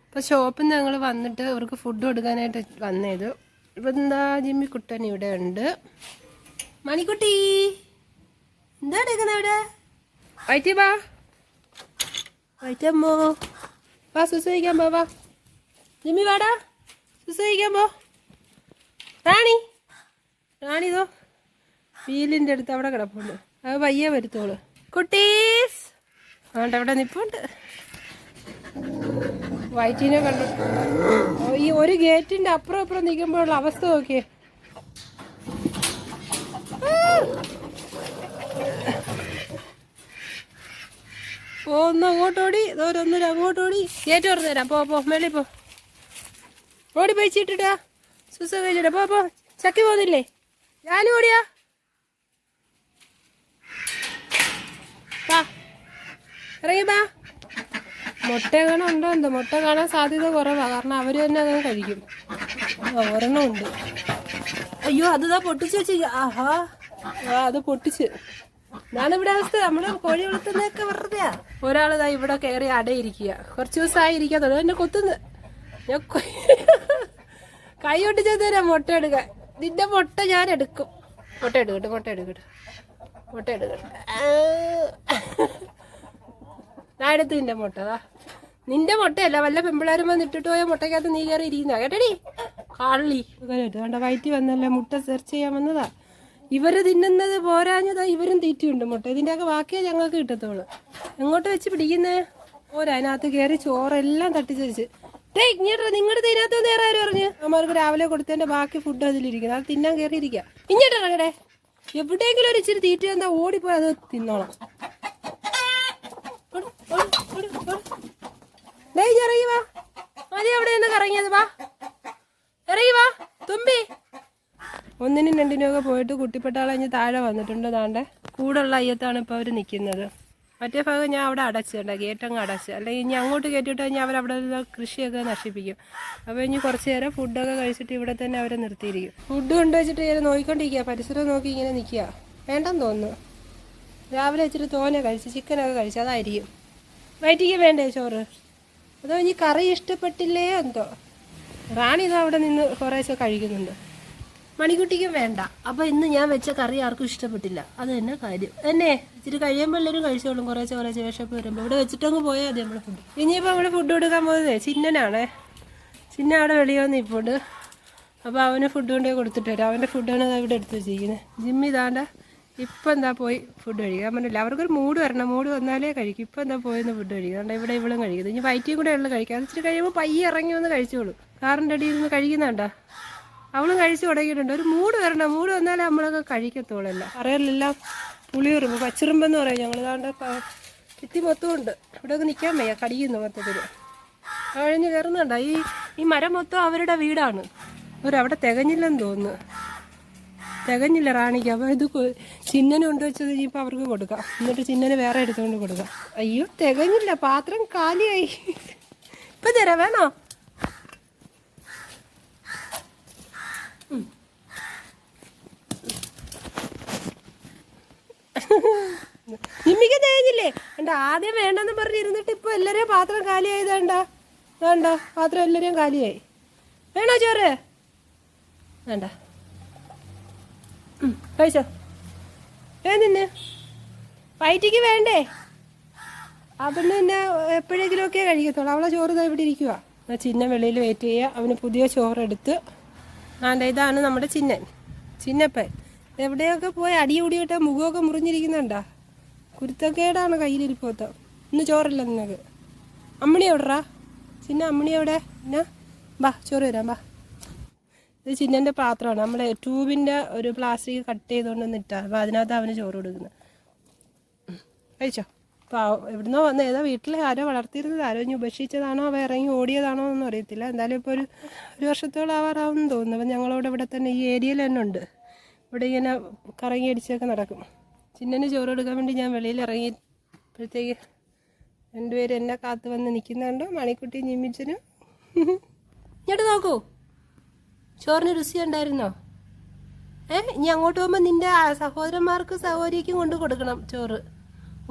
അപ്പോൾ ഷോപ്പിൽ നിന്ന് ഞങ്ങൾ വന്നിട്ട് അവർക്ക് ഫുഡ് കൊടുക്കാനായിട്ട് വന്നത്. ഇപ്പം എന്താ ജിമ്മിക്കുട്ടൻ ഇവിടെ ഉണ്ട്. മണിക്കുട്ടി എന്താ എടുക്കുന്നത് ഇവിടെ? വൈറ്റി വാ, വൈറ്റമ്മോ വാ, സുസഹിക്കാൻ പോ, വാ ജിമ്മി വാടാ, സുസഹിക്കാൻ പോ. റാണിതോ വീലിൻ്റെ അടുത്ത് അവിടെ കിടപ്പുണ്ട്. അത് പയ്യെ വരുത്തോളൂ. കുട്ടീസ് അതുകൊണ്ട് അവിടെ നിൽപ്പുണ്ട്. വൈറ്റിനെ കണ്ടു. ഈ ഒരു ഗേറ്റിൻ്റെ അപ്പുറം അപ്പുറം നിൽക്കുമ്പോഴുള്ള അവസ്ഥ നോക്കിയേ. ഒന്ന് അങ്ങോട്ടോടി, ഒന്നൊരു അങ്ങോട്ടോടി. ഗേറ്റ് തുറന്നു തരാം. പോ മേളിൽ പോ. ഓടി പോയി ചീട്ടിട്ടാ, സുസ കഴിച്ചിട്ടാ. പോ ചക്കി പോകുന്നില്ലേ? ഞാനും ഓടിയാ. വാ ഇറങ്ങി വാ. മുട്ട എങ്ങനെ ഉണ്ടോ എന്തോ? മുട്ട കാണാൻ സാധ്യത കുറവാണ്, കാരണം അവർ തന്നെ അങ്ങനെ കഴിക്കും. ഒരെണ്ണം ഉണ്ട്. അയ്യോ അതാ പൊട്ടിച്ച് വെച്ച്. ആഹാ അത് പൊട്ടിച്ച്. ഞാനിവിടെ അവസ്ഥ. നമ്മുടെ കോഴി വളർത്തുന്നതൊക്കെ വെറുതെയാ. ഒരാളിതാ ഇവിടെ കയറി അടയിരിക്കുക. കുറച്ച് ദിവസമായി ഇരിക്കാൻ തുടങ്ങി. എന്നെ കൊത്തുന്നു. ഞാൻ കൈ ഒട്ടിച്ചു തരാം മുട്ട എടുക്കാൻ. നിന്റെ മുട്ട ഞാൻ എടുക്കും. മുട്ട എടുക്കട്ടെ. ഞാൻ എടുത്തു നിന്റെ മുട്ട. നിന്റെ മുട്ടയല്ല, വല്ല പെമ്പിളാരും വന്ന് ഇട്ടിട്ട് പോയ മുട്ടക്കകത്ത് നീ കയറി ഇരിക്കുന്ന കേട്ടടി കള്ളി. വേണ്ട വയറ്റി വന്നല്ല, മുട്ട സെർച്ച് ചെയ്യാൻ വന്നതാ. ഇവര് തിന്നുന്നത് പോരാഞ്ഞതാ, ഇവരും തീറ്റിയുണ്ട് മുട്ട. ഇതിൻ്റെയൊക്കെ ബാക്കിയേ ഞങ്ങൾക്ക് കിട്ടത്തുള്ളൂ. എങ്ങോട്ട് വെച്ച് പിടിക്കുന്നേ? അതിനകത്ത് കയറി ചോറെല്ലാം തട്ടിച്ചരിച്ച്. ഇങ്ങോട്ട് നിങ്ങളുടെ ഇതിനകത്ത് നേരെ ആരും പറഞ്ഞു അമ്മമാർക്ക് രാവിലെ കൊടുത്തതിന്റെ ബാക്കി ഫുഡ് അതിലിരിക്കുന്നത്. അത് തിന്നാൻ കയറിയിരിക്കുക. ഇങ്ങോട്ടിറങ്ങടെ. എവിടെയെങ്കിലും ഒരു ഇച്ചിരി തീറ്റ എന്താ ഓടിപ്പോയി അത് തിന്നോളാം. ഇറങ്ങി വാ. മതി അവിടെ നിന്ന് കറങ്ങിയത്. വാ ഇറങ്ങി വാ തുമ്പി. ഒന്നിനും രണ്ടിനും ഒക്കെ പോയിട്ട് കുട്ടിപ്പെട്ടാളഞ്ഞ് താഴെ വന്നിട്ടുണ്ട്. താണ്ടെ കൂടുള്ള അയ്യത്താണ് ഇപ്പോൾ അവർ നിൽക്കുന്നത്. മറ്റേ ഭാഗം ഞാൻ അവിടെ അടച്ചിട്ടുണ്ട്, ഗേറ്റങ്ങ് അടച്ച്. അല്ലെങ്കിൽ ഇനി അങ്ങോട്ട് കയറ്റിയിട്ട് കഴിഞ്ഞാൽ അവരവിടെ കൃഷിയൊക്കെ നശിപ്പിക്കും. അപ്പോൾ ഇനി കുറച്ച് നേരം ഫുഡൊക്കെ കഴിച്ചിട്ട് ഇവിടെ തന്നെ അവരെ നിർത്തിയിരിക്കും. ഫുഡ് കൊണ്ടുവച്ചിട്ട് ഇങ്ങനെ നോക്കിക്കൊണ്ടിരിക്കുക, പരിസരം നോക്കി ഇങ്ങനെ നിൽക്കുക. വേണ്ടെന്ന് തോന്നുന്നു. രാവിലെ ഇച്ചിരി തോനെ കഴിച്ച്, ചിക്കനൊക്കെ കഴിച്ച്, അതായിരിക്കും. വയറ്റിക്ക് വേണ്ടേ ചോറ്? അതോ ഇനി കറി ഇഷ്ടപ്പെട്ടില്ലേ എന്തോ. റാണി ഇതാ അവിടെ നിന്ന് കുറേശ്ശെ കഴിക്കുന്നുണ്ട്. മണിക്കുട്ടിക്കും വേണ്ട. അപ്പോൾ ഇന്ന് ഞാൻ വെച്ച കറി ആർക്കും ഇഷ്ടപ്പെട്ടില്ല. അത് തന്നെ കാര്യം. എന്നെ ഇച്ചിരി കഴിയുമ്പോൾ എല്ലാവരും കഴിച്ചോളും. കുറേശ്ശെ വിശപ്പ് വരുമ്പോൾ ഇവിടെ വെച്ചിട്ടങ്ങ് പോയാൽ മതി നമ്മൾ ഫുഡ്. ഇനിയിപ്പോൾ നമ്മൾ ഫുഡ് കൊടുക്കാൻ പോകുന്നത് ചിന്നനാണേ. ചിന്ന അവിടെ വെളിയിൽ വന്ന് ഇപ്പോണ്ട്. അപ്പോൾ അവന് ഫുഡ് കൊണ്ടുപോയി കൊടുത്തിട്ട് വരാം. അവൻ്റെ ഫുഡാണ് ഇവിടെ എടുത്ത് വെച്ചിരിക്കുന്നത്. ജിമ്മി ഇതാണ്ട ഇപ്പം എന്താ പോയി ഫുഡ് കഴിക്കാൻ പറ്റില്ല. അവർക്കൊരു മൂഡ് വരണം. മൂഡ് വന്നാലേ കഴിക്കും. ഇപ്പം എന്താ പോയെന്ന് ഫുഡ് കഴിക്കും. അതുകൊണ്ട് ഇവിടെ ഇവളും കഴിക്കുന്നത്. ഇനി വയറ്റിയും കൂടെ ഉള്ള കഴിക്കുക. അത് ഇച്ചിരി കഴിയുമ്പോൾ പയ്യെ ഇറങ്ങി വന്ന് കഴിച്ചോളൂ. കാറിൻ്റെ അടിയിൽ നിന്ന് കഴിക്കുന്നുണ്ടോ? അവളും കഴിച്ചു തുടങ്ങിയിട്ടുണ്ട്. ഒരു മൂഡ് വരണം. മൂഡ് വന്നാലേ നമ്മളൊക്കെ കഴിക്കത്തോളല്ല. കറികളിലെല്ലാം പുളിയുറുമ്പ്, പച്ചിറുമ്പെന്ന് പറയും ഞങ്ങൾ. ഇതാണ്ട് ഭിത്തി മൊത്തം ഉണ്ട്. ഇവിടെ ഒക്കെ നിൽക്കാൻ വയ്യ, കടിക്കുന്നു മൊത്തത്തിൽ. കഴിഞ്ഞ് കയറുന്നുണ്ടോ? ഈ മരം മൊത്തം അവരുടെ വീടാണ്. അവിടെ തികഞ്ഞില്ലെന്ന് തോന്നുന്നു. തികഞ്ഞില്ല റാണിക്ക്. അപ്പോൾ ഇത് ചിന്നന് കൊണ്ടുവച്ചത് ഇനിയിപ്പോൾ അവർക്ക് കൊടുക്കാം. എന്നിട്ട് ചിന്നന് വേറെ എടുത്തുകൊണ്ട് കൊടുക്കാം. അയ്യോ തികഞ്ഞില്ല, പാത്രം കാലിയായി. ഇപ്പം തരാം, വേണോ? നിമ്മിക്ക് തേഞ്ഞില്ലേ? വേണ്ട ആദ്യം വേണ്ടെന്ന് പറഞ്ഞിരുന്നിട്ട് ഇപ്പോൾ എല്ലാവരെയും പാത്രം കാലിയായത് വേണ്ട. വേണ്ട പാത്രം എല്ലാവരെയും കാലിയായി. വേണോ ചോറ്? വേണ്ട. കഴിച്ചോ? നിന്നെ വയറ്റിക്ക് വേണ്ടേ? അവന് പിന്നെ എപ്പോഴെങ്കിലുമൊക്കെ കഴിക്കത്തുള്ളൂ. അവളെ ചോറ് ഇതാ ഇവിടെ ഇരിക്കുക. ചിന്ന വെളിയിൽ വെയിറ്റ് ചെയ്യുക. അവന് പുതിയ ചോറെടുത്ത് ഇതാണ് നമ്മുടെ ചിന്നപ്പൻ. എവിടെയൊക്കെ പോയി അടിയുടിയിട്ട് മുഖമൊക്കെ മുറിഞ്ഞിരിക്കുന്നുണ്ടാ. കുരുത്തക്കേടാണ് കയ്യിലിരിപ്പോത്ത. ഇന്ന് ചോറില്ല നിനക്ക്. അമ്മണി എവിടെറാ? ചിന്ന അമ്മണി എവിടെ? എന്നാ ബാ ചോറ് തരാം. ബാ ഇത് ചിന്നൻ്റെ പാത്രമാണ്. നമ്മുടെ ട്യൂബിൻ്റെ ഒരു പ്ലാസ്റ്റിക് കട്ട് ചെയ്തുകൊണ്ടൊന്ന് ഇട്ടാൽ അപ്പോൾ അതിനകത്ത് അവന് ചോറ് കൊടുക്കുന്നത്. കഴിച്ചോ? അപ്പോൾ എവിടുന്നോ വന്ന് ഏതോ വീട്ടിൽ ആരോ വളർത്തിയിരുന്നത്, ആരോ ഇനി ഉപേക്ഷിച്ചതാണോ അവ ഇറങ്ങി ഓടിയതാണോ എന്നൊന്നും അറിയത്തില്ല. എന്തായാലും ഇപ്പോൾ ഒരു വർഷത്തോളം ആവാറാവുമെന്ന് തോന്നുന്നു. അപ്പം ഞങ്ങളോട് ഇവിടെ തന്നെ ഈ ഏരിയയിൽ തന്നെ ഉണ്ട്. ഇവിടെ ഇങ്ങനെ കറങ്ങി അടിച്ചൊക്കെ നടക്കും. ചിന്നന് ചോറ് കൊടുക്കാൻ വേണ്ടി ഞാൻ വെളിയിൽ ഇറങ്ങിയപ്പോഴത്തേക്ക് രണ്ടുപേരും എന്നെ കാത്ത് വന്ന് നിൽക്കുന്നുണ്ട്. മണിക്കുട്ടി ജിമ്മിച്ചനും. ഇങ്ങോട്ട് നോക്കൂ, ചോറിന് രുചി ഉണ്ടായിരുന്നോ? ഇനി അങ്ങോട്ട് പോകുമ്പോൾ നിൻ്റെ സഹോദരന്മാർക്ക് സഹോദരിക്കും കൊണ്ട് കൊടുക്കണം ചോറ്.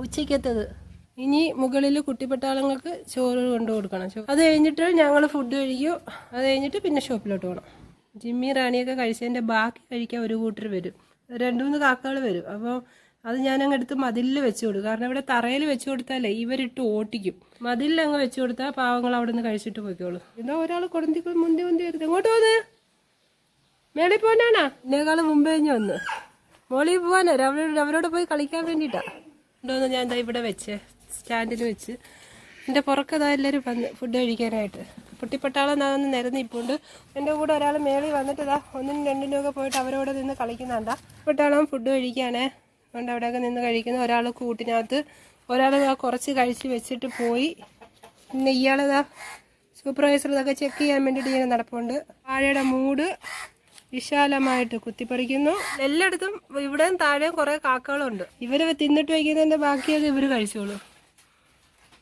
ഉച്ചയ്ക്കത്തത് ഇനി മുകളിൽ കുട്ടിപ്പട്ടാളങ്ങൾക്ക് ചോറ് കൊണ്ടു കൊടുക്കണം. അത് കഴിഞ്ഞിട്ട് ഞങ്ങൾ ഫുഡ് കഴിക്കും. അത് കഴിഞ്ഞിട്ട് പിന്നെ ഷോപ്പിലോട്ട് പോകണം. ജിമ്മി റാണിയൊക്കെ കഴിച്ചതിൻ്റെ ബാക്കി കഴിക്കാൻ ഒരു കൂട്ടർ വരും, 2-3 കാക്കകൾ വരും. അപ്പോൾ അത് ഞാനങ്ങ് എടുത്ത് മതിലിൽ വെച്ച് കൊടുക്കും. കാരണം ഇവിടെ തറയിൽ വെച്ച് കൊടുത്താലേ ഇവരിട്ട് ഓട്ടിക്കും. മതിലിൽ അങ്ങ് വെച്ച് കൊടുത്താൽ പാവങ്ങൾ അവിടെ നിന്ന് കഴിച്ചിട്ട് പോയിക്കോളൂ. ഇതാ ഒരാൾ മുന്തി വരുന്നത്. എങ്ങോട്ട് പോന്ന്? മേളിൽ പോകാനാണോ? ഇതിനേക്കാളും മുമ്പേ കഴിഞ്ഞ് വന്ന് മോളിൽ പോകാനോ? അവരോട് പോയി കളിക്കാൻ വേണ്ടിയിട്ടാണ്. ഉണ്ടോന്ന് ഞാൻ എന്താ ഇവിടെ വെച്ച് സ്റ്റാൻഡിൽ വെച്ച് എൻ്റെ പുറക്കതാ എല്ലാവരും വന്ന് ഫുഡ് കഴിക്കാനായിട്ട്. കുട്ടിപ്പട്ടാളം ഒന്ന് നിരന്നിപ്പോണ്ട്. എൻ്റെ കൂടെ ഒരാൾ മേളിൽ വന്നിട്ടതാ 1-2 ഒക്കെ പോയിട്ട് അവരോട് നിന്ന് കളിക്കുന്നുണ്ടാ. പട്ടാളം ഫുഡ് കഴിക്കാനേ അതുകൊണ്ട് അവിടെയൊക്കെ നിന്ന് കഴിക്കുന്നു. ഒരാൾ കൂട്ടിനകത്ത്, ഒരാൾ കുറച്ച് കഴിച്ച് വെച്ചിട്ട് പോയി. പിന്നെ ഇയാളിതാ സൂപ്പർവൈസർ ഇതൊക്കെ ചെക്ക് ചെയ്യാൻ വേണ്ടിയിട്ട് ഇങ്ങനെ നടപ്പുണ്ട്. വാഴയുടെ മൂട് വിശാലമായിട്ട് കുത്തിപ്പറിക്കുന്നു. എല്ലായിടത്തും ഇവിടെയും താഴെയും കുറേ കാക്കകളുണ്ട്. ഇവർ തിന്നിട്ട് വയ്ക്കുന്നതിൻ്റെ ബാക്കിയൊക്കെ ഇവർ കഴിച്ചോളൂ.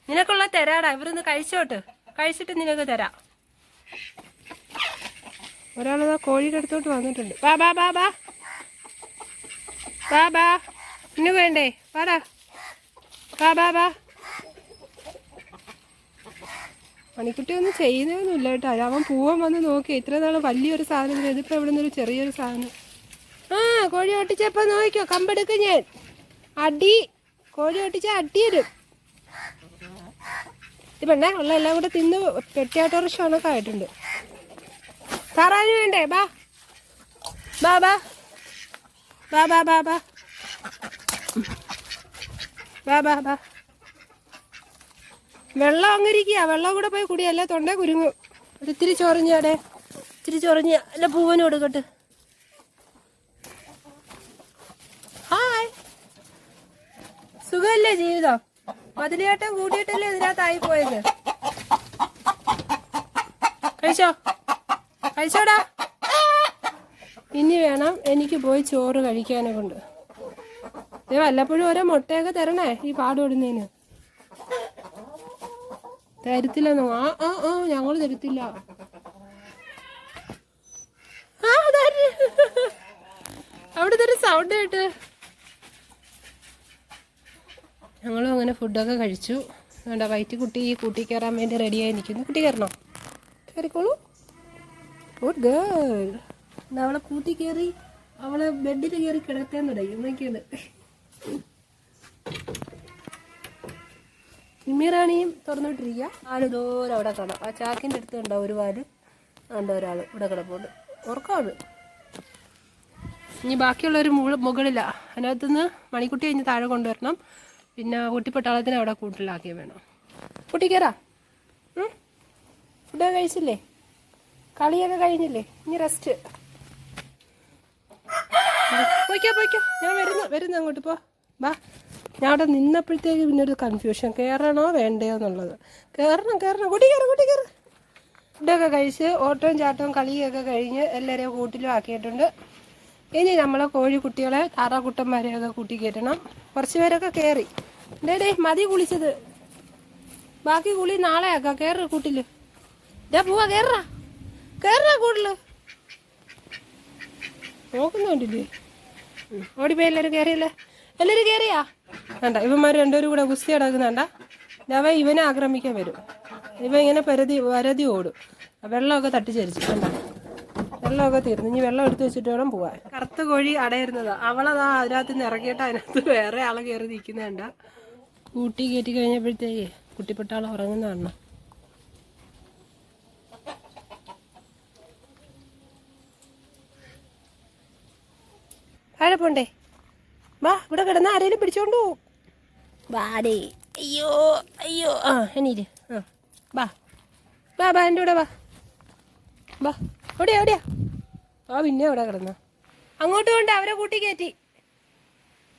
നിനക്കുള്ള തരാടാ, ഇവരൊന്ന് കഴിച്ചോട്ട്, കഴിച്ചിട്ട് നിനക്ക് തരാം. ഒരാളതാ കോഴിയുടെ അടുത്തോട്ട് വന്നിട്ടുണ്ട്. ബാ ബാ ബാ ബാ ബാ ബാ ഇന്ന് വേണ്ടേ? വാടാ ബാ ബാ ബാ. മണിക്കുട്ടി ഒന്നും ചെയ്യുന്നതൊന്നുമില്ല കേട്ടോ. അവൻ പൂവൻ വന്ന് നോക്കി. ഇത്ര നാളെ വലിയൊരു സാധനം, ഇതിപ്പോൾ ഇവിടെ നിന്നൊരു ചെറിയൊരു സാധനം. കോഴി ഒട്ടിച്ചപ്പോൾ നോക്കിക്കോ, കമ്പെടുക്കും ഞാൻ. അടി കോഴി ഒട്ടിച്ച അടി വരും. ഇത് പെണ്ണേ ഉള്ള എല്ലാം കൂടെ തിന്ന് പെട്ടിയാട്ടോറിക്ഷ കണക്ക് ആയിട്ടുണ്ട്. താറാവിന് വേണ്ടേ? ബാ ബാ ബാ ബാ ബാ ബാ ബാ ബാ ബാ ബാ. വെള്ളം അങ്ങിരിക്കുക, വെള്ളം കൂടെ പോയി കുടിയല്ല, തൊണ്ടേ കുരുങ്ങും. ഒരിത്തിരി ചൊറിഞ്ഞാടെ, ഇത്തിരി ചൊറിഞ്ഞ അല്ല പൂവന് കൊടുക്കട്ടെ. ഹായ്, സുഖമല്ലേ ജീവിതം? മതിലിയാട്ടം കൂടിയിട്ടല്ലേ ഇതിനകത്തായി പോയത്. കഴിച്ചോടാ. ഇനി വേണം എനിക്ക് പോയി ചോറ് കഴിക്കാനെ കൊണ്ട്. വല്ലപ്പോഴും ഓരോ മുട്ടയൊക്കെ തരണേ ഈ പാടുപെടുന്നതിന്. തരത്തില്ലെന്നോ? ഞങ്ങൾ തരത്തില്ല. അവിടുത്തെ ഒരു സൗണ്ട് കേട്ട് ഞങ്ങളും അങ്ങനെ ഫുഡൊക്കെ കഴിച്ചു. വേണ്ട വയറ്റ് കുട്ടി കൂട്ടി കയറാൻ വേണ്ടി റെഡിയായി നിൽക്കുന്നു. കുട്ടി കയറണോ? കയറിക്കോളൂ. Good girl. അവളെ കൂട്ടി കയറി അവളെ ബെഡിൽ കയറി കിടക്കാൻ തുടങ്ങി. എന്നൊക്കെയാണ് നിമ്മിറാണിയും തുറന്നിട്ടിരിക്കുക. ആള് ദൂരം അവിടെ കാണാം. ആ ചാക്കിൻ്റെ അടുത്ത് ഉണ്ടാവും ഒരു വാല്. ഉണ്ട് ഒരാൾ ഇവിടെ കിടപ്പുണ്ട്. ഉറക്കമാണ്. ഇനി ബാക്കിയുള്ളൊരു മുകളിലാണ്. അതിനകത്തുനിന്ന് മണിക്കുട്ടി കഴിഞ്ഞ് താഴെ കൊണ്ടുവരണം. പിന്നെ കുട്ടിപ്പട്ടാളത്തിന് അവിടെ കൂട്ടിലാക്കിയ വേണം. കുട്ടി കയറാ. ഫുഡൊക്കെ കഴിച്ചില്ലേ? കളിയൊക്കെ കഴിഞ്ഞില്ലേ? ഇനി റെസ്റ്റ്. പോയിക്കോ. ഞാൻ വരുന്നു അങ്ങോട്ട്. പോ ബാ. ഞാൻ അവിടെ നിന്നപ്പോഴത്തേക്ക് പിന്നെ ഒരു കൺഫ്യൂഷൻ, കയറണോ വേണ്ടയോ എന്നുള്ളത്. കയറണം. കുട്ടി കയറ്. ഫുഡൊക്കെ കഴിച്ച് ഓട്ടവും ചാട്ടവും കളിയൊക്കെ കഴിഞ്ഞ് എല്ലാവരെയും കൂട്ടിലും ആക്കിയിട്ടുണ്ട്. ഇനി നമ്മളെ കോഴിക്കുട്ടികളെ താറാക്കുട്ടന്മാരെയൊക്കെ കൂട്ടി കയറ്റണം. കുറച്ച് പേരൊക്കെ കയറി. ഡേ മതി കുളിച്ചത്, ബാക്കി കുളി നാളെ ആക്കാം. കയറ് കൂട്ടില്. പോവാ. കയറാ കൂട്ടില്. നോക്കുന്നുണ്ടില്ലേ? ഓടിപ്പോയി എല്ലാവരും കയറിയല്ലേ? എല്ലാവരും കയറിയാ? വേണ്ട, ഇവന്മാർ രണ്ടുപേരും കൂടെ ഗുസ്തി അടക്കുന്നുണ്ട. അവൻ ഇവനെ ആക്രമിക്കാൻ വരും. ഇവൻ ഇങ്ങനെ വരതി ഓടും. വെള്ളമൊക്കെ തട്ടിച്ചരിച്ചു. വേണ്ട, വെള്ളമൊക്കെ തീർന്നു. ഇനി വെള്ളം എടുത്ത് വെച്ചിട്ട് വേണം പോവാൻ. കറുത്ത കോഴി അടയിരുന്നതാ. അവളതാ അതിനകത്ത് നിന്ന് ഇറക്കിയിട്ട് അതിനകത്ത് വേറെ ആളെ കയറി നിൽക്കുന്നുണ്ട. കൂട്ടി കയറ്റി കഴിഞ്ഞപ്പോഴത്തേക്ക് കുട്ടിപ്പട്ടാളം ഉറങ്ങുന്ന കാണണം. താഴെ പോണ്ടേ? വാ, ഇവിടെ കിടന്ന ആരെങ്കിലും പിടിച്ചോണ്ടു പോവും. വാടേ. അയ്യോ. എണീര്. ബാ എൻ്റെ കൂടെ വാ. എവിടെയാ? പിന്നെ എവിടെ കിടന്ന? അങ്ങോട്ട് കൊണ്ട് അവരെ കൂട്ടി കയറ്റി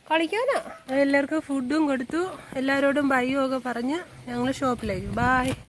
കളിക്കാനാ. എല്ലാവർക്കും ഫുഡും കൊടുത്തു. എല്ലാവരോടും ബൈയും ഒക്കെ പറഞ്ഞ് ഞങ്ങൾ ഷോപ്പിലേക്ക്. ബായ്.